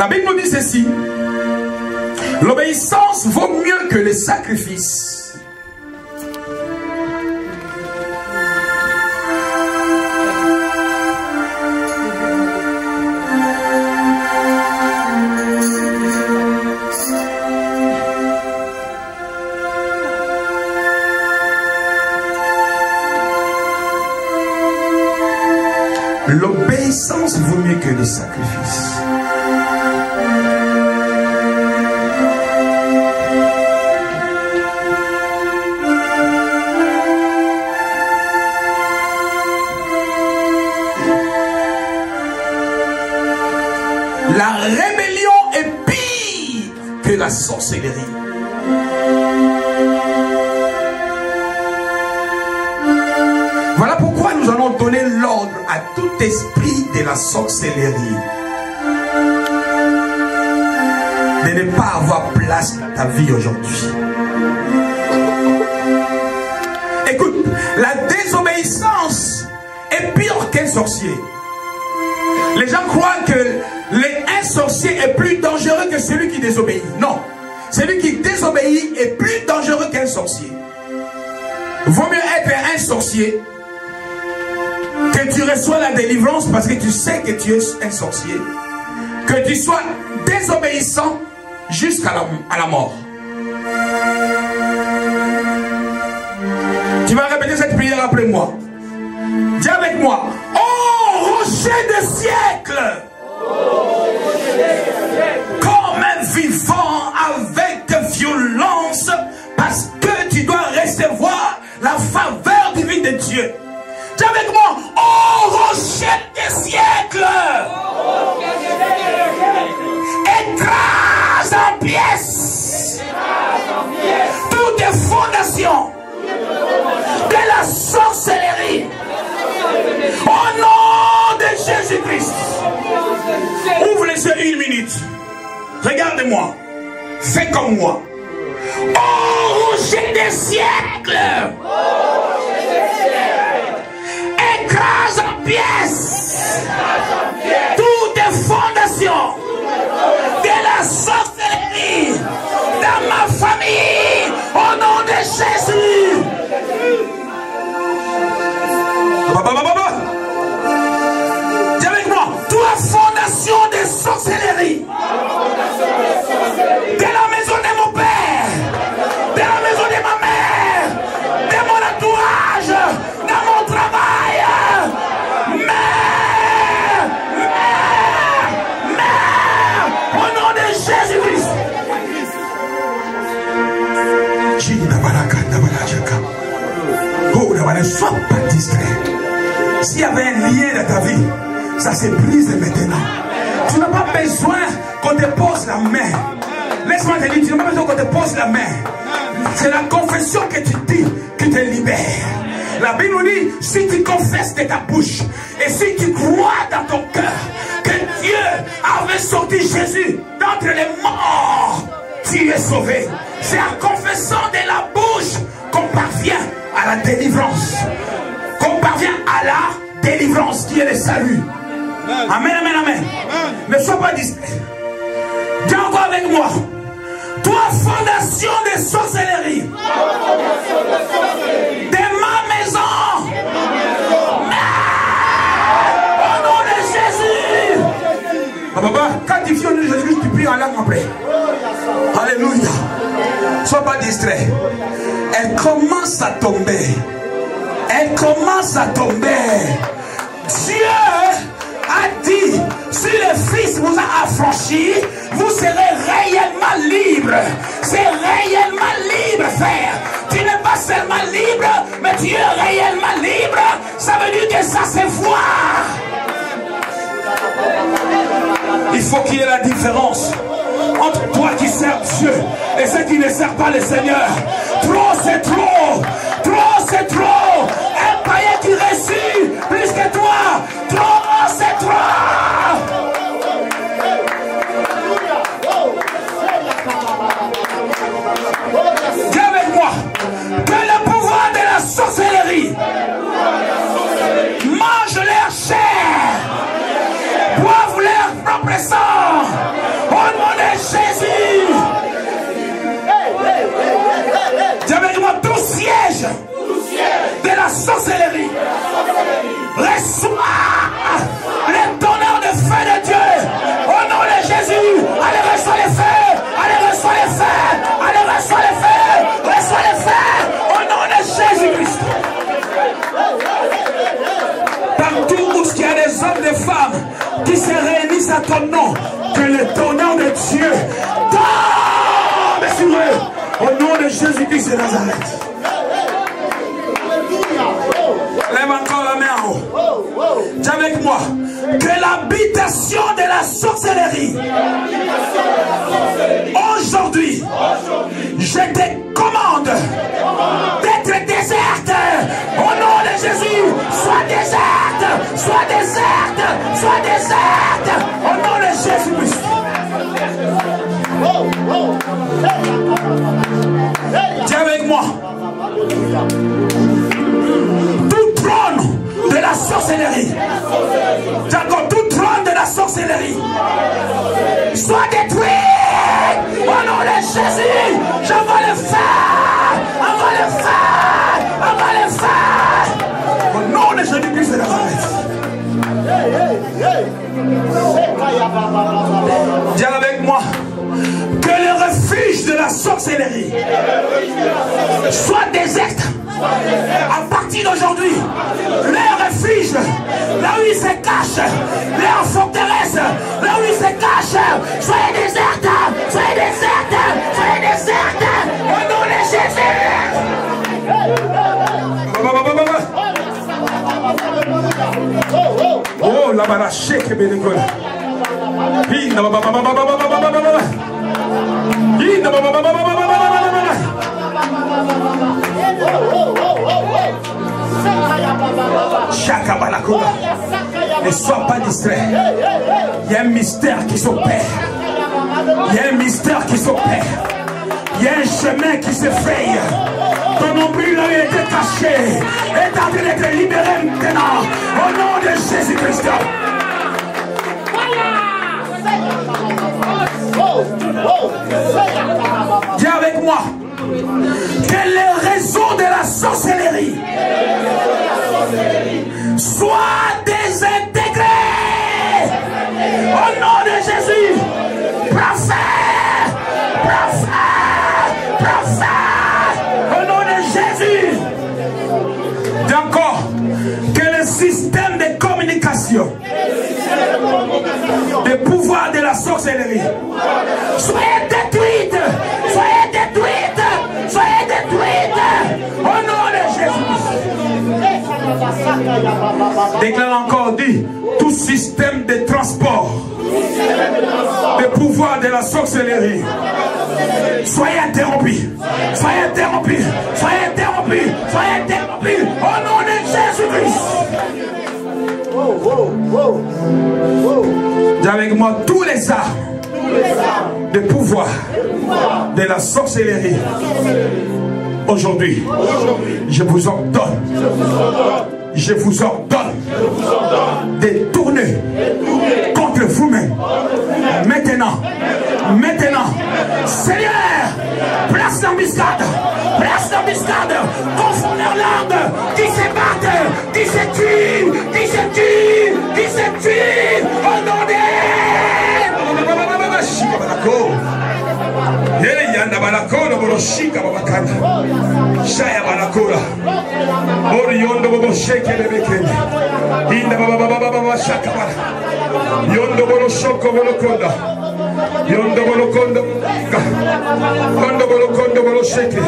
La Bible nous dit ceci. L'obéissance vaut mieux que les sacrifices. L'obéissance vaut mieux que les sacrifices. La rébellion est pire que la sorcellerie. Voilà pourquoi nous allons donner l'ordre à tout esprit de la sorcellerie de ne pas avoir place dans ta vie aujourd'hui. Écoute, la désobéissance est pire qu'un sorcier. Les gens croient que un sorcier est plus dangereux que celui qui désobéit. Non, celui qui désobéit est plus dangereux qu'un sorcier. Vaut mieux être un sorcier que tu reçois la délivrance parce que tu sais que tu es un sorcier, que tu sois désobéissant jusqu'à la mort. Tu vas répéter cette prière après moi. Dis avec moi. Oh, rocher des siècles, comme un vivant avec violence, parce que tu dois recevoir la faveur divine de Dieu. Dis avec moi. Oh, rocher des siècles, écrase en pièces toutes les fondations de la sorcellerie au nom de Jésus-Christ. Ouvre les yeux une minute. Regarde-moi. Fais comme moi. Oh, rocher des siècles, écrase en pièces toutes les fondations de la sorcellerie dans ma famille au nom de Jésus. Dis avec moi. Toi, fondation de sorcellerie de la maison de mon père, de la maison de ma mère, de mon entourage, de mon travail, mère, au nom de Jésus-Christ. Ne sois pas distrait. S'il y avait un lien dans ta vie, ça se brise maintenant. Tu n'as pas besoin qu'on te pose la main. Laisse-moi te dire, tu n'as pas besoin qu'on te pose la main. C'est la confession que tu dis qui te libère. La Bible nous dit, si tu confesses de ta bouche et si tu crois dans ton cœur que Dieu avait sorti Jésus d'entre les morts, tu es sauvé. C'est en confessant de la bouche qu'on parvient à la délivrance. Qu'on parvient à la délivrance qui est le salut. Amen, amen, amen. Ne sois pas distrait. Dis encore avec moi. Toi, fondation de sorcellerie, de ma maison, au nom de Jésus. Papa, quand tu viens de Jésus, tu pries en langue après. Alléluia. Sois pas distrait. Elle commence à tomber. Elle commence à tomber. Dieu a dit, si le Fils vous a affranchi, vous serez réellement libre. C'est réellement libre, frère. Tu n'es pas seulement libre, mais tu es réellement libre. Ça veut dire que ça se voit. Il faut qu'il y ait la différence entre toi qui sers Dieu et ceux qui ne servent pas le Seigneur. Trop c'est trop. Trop c'est trop. Un païen qui reçut plus que toi. Trop c'est trop. Dis avec moi que le pouvoir de la sorcellerie mange leur chair, boivent leur propre sang le tonnerre de Dieu tombe sur eux. Au nom de Jésus-Christ de Nazareth. Lève encore la main en haut. Dis avec moi. Que l'habitation de la sorcellerie aujourd'hui, je te commande d'être déserte. Au nom de Jésus, sois déserte, sois déserte, sois déserte. Au nom de Jésus-Christ. Dis avec moi. Tout trône de la sorcellerie. D'accord, tout trône de la sorcellerie soit détruit. Au nom de Jésus, j'envoie le feu. Envoie le feu. Envoie le feu. Au nom de Jésus-Christ de Nazareth. Dis avec moi. Que le refuge de la sorcellerie soit déserte. À partir d'aujourd'hui, leur refuge, là où ils se cachent, leur forteresse, là où ils se cachent, soyez déserte, soyez déserte, soyez déserte, au nom de Jésus. Oh, la barache que bénévole. Ne sois pas distrait. Il y a un mystère qui s'opère. Il y a un mystère qui s'opère. Il y a un chemin qui se fraye. Ton nombril a été caché. Est en train d'être libéré maintenant. Au nom de Jésus-Christ. Dis avec moi. Que les raisons de la sorcellerie soient désintégrées. Au nom de Jésus. Prophète, prophète, prophète. Au nom de Jésus. D'accord. Que le système de communication, le pouvoir de la sorcellerie, soyez détruite, soyez détruite, soyez détruite. Au nom de Jésus. Déclare encore, dit, tout système de transport, le pouvoir de la sorcellerie, soyez interrompu, soyez interrompu, soyez interrompu, soyez interrompu. Au nom de Jésus-Christ. Dis avec moi tous les arts de pouvoir de la sorcellerie. Aujourd'hui, je vous ordonne de tourner contre vous-même. Maintenant, Seigneur, place l'embuscade, confond leur langue, qui se battent, qui se tuent, au nom de Yondo bolokondo kondo bolokondo bolosheke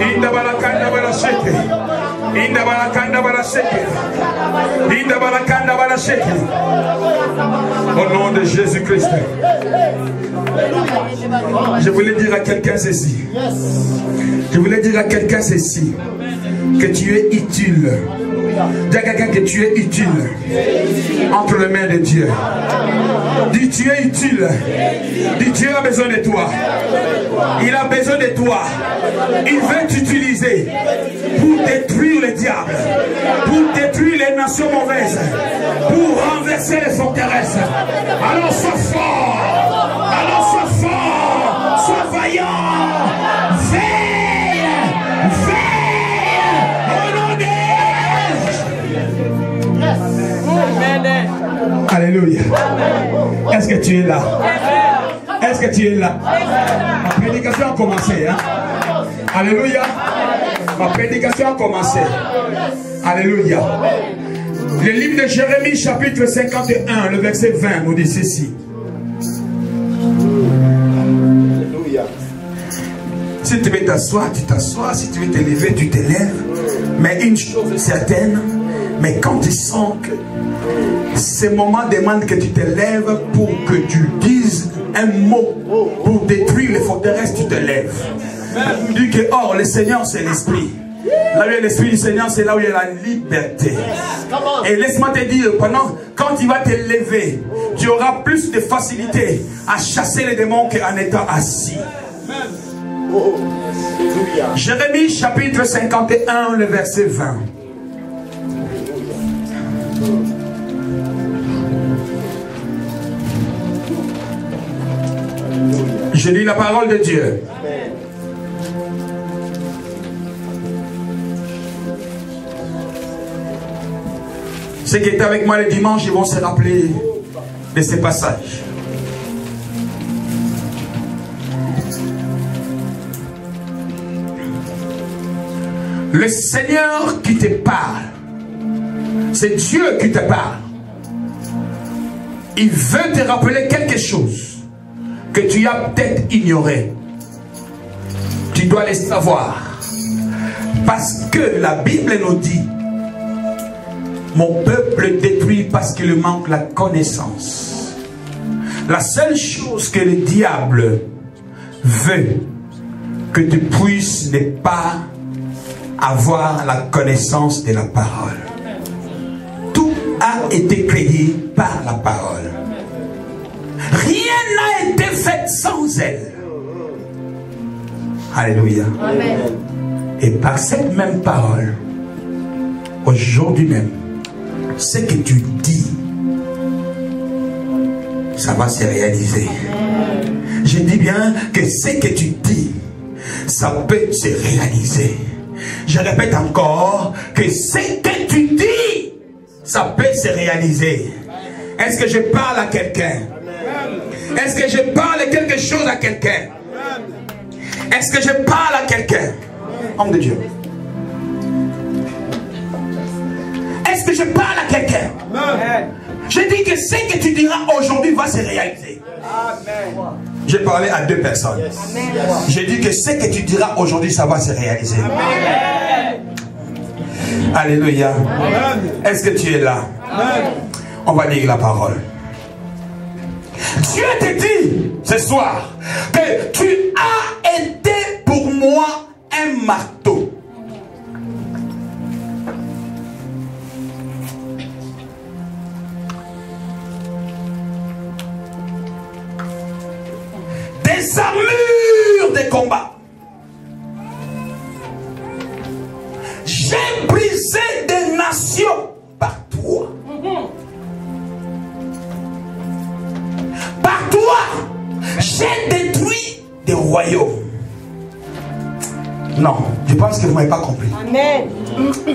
inda balakanda balasheke inda balakanda balasheke inda balakanda balasheke. Au nom de Jésus-Christ, je voulais dire à quelqu'un ceci. Je voulais dire à quelqu'un ceci, que tu es utile. Dis à quelqu'un que tu es utile entre les mains de Dieu. Dis, tu es utile. Dis, Dieu a besoin de toi. Il a besoin de toi. Il veut t'utiliser pour détruire le diable, pour détruire les nations mauvaises, pour renverser les forteresses. Alors sois fort. Alors sois fort. Sois vaillant. Veille. Au nom de Alléluia. Est-ce que tu es là? Est-ce que tu es là? Ma prédication a commencé. Hein? Alléluia. Ma prédication a commencé. Alléluia. Le livre de Jérémie chapitre 51, le verset 20 nous dit ceci. tu veux t'asseoir, tu t'assois. Si tu veux te lever, tu te lèves. Mais une chose est certaine, mais quand tu sens que ce moment demande que tu te lèves pour que tu dises un mot pour détruire les forteresses, tu te lèves. Tu dis que, oh, le Seigneur, c'est l'Esprit. Là où il y a l'Esprit du Seigneur, c'est là où il y a la liberté. Et laisse-moi te dire, quand tu vas te lever, tu auras plus de facilité à chasser les démons qu'en étant assis. Jérémie chapitre 51, le verset 20. Je lis la parole de Dieu. Ceux qui étaient avec moi le dimanche, ils vont se rappeler de ces passages. Le Seigneur qui te parle, c'est Dieu qui te parle. Il veut te rappeler quelque chose que tu as peut-être ignoré. Tu dois le savoir. Parce que la Bible nous dit, mon peuple détruit parce qu'il manque la connaissance. La seule chose que le diable veut que tu puisses ne pas avoir la connaissance de la parole. Tout a été créé par la parole. Rien n'a été fait sans elle. Alléluia. Amen. Et par cette même parole, aujourd'hui même, ce que tu dis, ça va se réaliser. Je dis bien que ce que tu dis, ça peut se réaliser. Je répète encore que ce que tu dis, ça peut se réaliser. Est-ce que je parle à quelqu'un? Est-ce que je parle quelque chose à quelqu'un? Est-ce que je parle à quelqu'un? Homme de Dieu. Est-ce que je parle à quelqu'un? Je dis que ce que tu diras aujourd'hui va se réaliser. J'ai parlé à deux personnes. J'ai dit que ce que tu diras aujourd'hui, ça va se réaliser. Alléluia. Est-ce que tu es là? On va lire la parole. Dieu te dit ce soir que tu as été pour moi un marteau. Des armures de combat. J'ai brisé des nations par toi. Par toi, j'ai détruit des royaumes. Non, je pense que vous ne m'avez pas compris. Amen.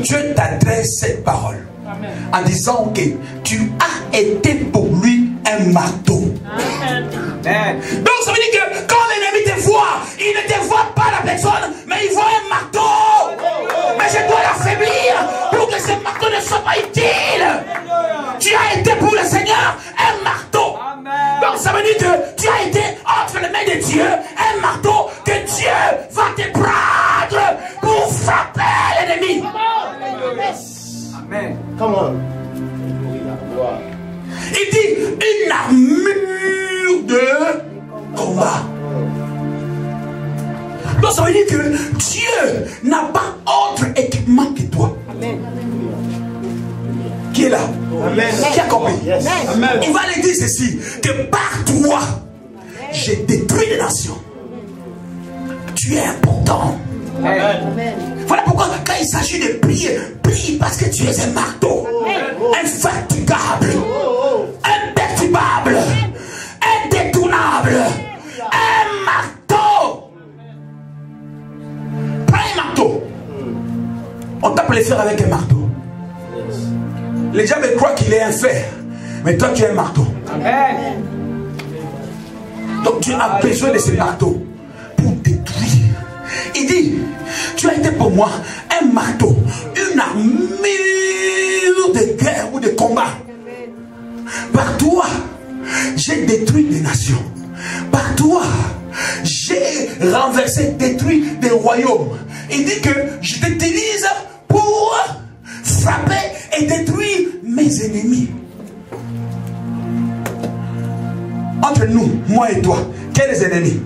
Dieu t'adresse cette parole. Amen. En disant que tu as été pour lui un marteau. Amen. Donc ça veut dire que quand l'ennemi te voit, il ne te voit pas la personne, mais il voit un marteau. Mais je dois l'affaiblir pour que ce marteau ne soit pas utile. Tu as été pour le Seigneur un marteau. Donc ça veut dire que tu as été entre les mains de Dieu un marteau que Dieu va te prendre pour frapper l'ennemi. Amen. Come on. Il dit une armure de combat. Donc ça veut dire que Dieu n'a pas autre équipement que toi. Amen. Qui est là? Amen. Qui a compris? Yes. Amen. Il va lui dire ceci, que par toi, j'ai détruit les nations. Tu es important. Amen. Voilà pourquoi quand il s'agit de prier, prie parce que tu es un marteau. Infatigable, imperturbable, indétournable. Un marteau. Pas un marteau. On tape les fers avec un marteau. Les diables croient qu'il est un fer, mais toi tu es un marteau. Amen. Donc tu as besoin de ce marteau pour détruire. Il dit, tu as été pour moi un marteau, une armure de guerre ou de combat. Par toi, j'ai détruit des nations. Par toi, J'ai renversé, détruit des royaumes. Il dit que je t'utilise pour frapper et détruire mes ennemis. Entre nous, moi et toi, quels ennemis?